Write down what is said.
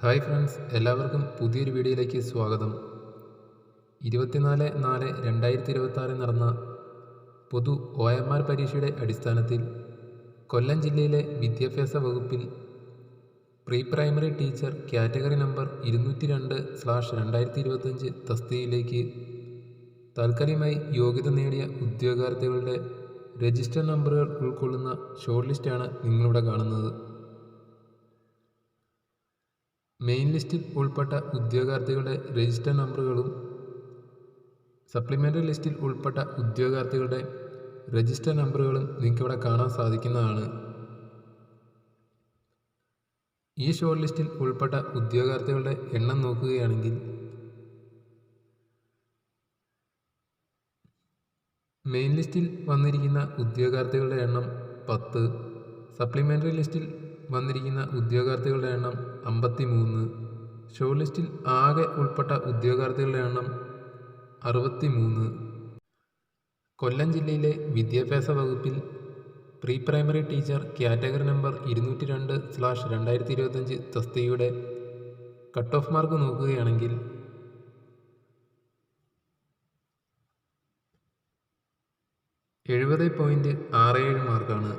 Hi friends, എല്ലാവർക്കും പുതിയൊരു വീഡിയോയിലേക്ക് സ്വാഗതം. 24/4/2026 നടന്ന പൊതു OMR പരീക്ഷയുടെ അടിസ്ഥാനത്തിൽ കൊല്ലം ജില്ലയിലെ വിദ്യാഭ്യാസ വകുപ്പിൽ pre primary teacher category number 202/2025 തസ്തികയിലേക്ക് താൽക്കാലികമായി യോഗ്യത നേടിയ ഉദ്യോഗാർത്ഥികളുടെ രജിസ്റ്റർ നമ്പറുകൾ ഉൾക്കൊള്ളുന്ന ഷോർട്ട് ലിസ്റ്റാണ് നിങ്ങളിവിടെ കാണുന്നത്. മെയിൻ ലിസ്റ്റിൽ ഉൾപ്പെട്ട ഉദ്യോഗാർത്ഥികളുടെ രജിസ്റ്റർ നമ്പറുകളും സപ്ലിമെൻ്ററി ലിസ്റ്റിൽ ഉൾപ്പെട്ട ഉദ്യോഗാർത്ഥികളുടെ രജിസ്റ്റർ നമ്പറുകളും നിങ്ങൾക്കിവിടെ കാണാൻ സാധിക്കുന്നതാണ്. ഈ ഷോർട്ട് ലിസ്റ്റിൽ ഉൾപ്പെട്ട ഉദ്യോഗാർത്ഥികളുടെ എണ്ണം നോക്കുകയാണെങ്കിൽ മെയിൻ ലിസ്റ്റിൽ വന്നിരിക്കുന്ന ഉദ്യോഗാർത്ഥികളുടെ എണ്ണം 10, സപ്ലിമെൻ്ററി ലിസ്റ്റിൽ വന്നിരിക്കുന്ന ഉദ്യോഗാർത്ഥികളുടെ എണ്ണം 53, ഷോർട്ട് ലിസ്റ്റിൽ ആകെ ഉൾപ്പെട്ട ഉദ്യോഗാർത്ഥികളുടെ എണ്ണം 63. കൊല്ലം ജില്ലയിലെ വിദ്യാഭ്യാസ വകുപ്പിൽ pre primary teacher category number 202/2025 തസ്തികയുടെ കട്ട് ഓഫ് മാർക്ക് നോക്കുകയാണെങ്കിൽ 70.67 മാർക്കാണ്.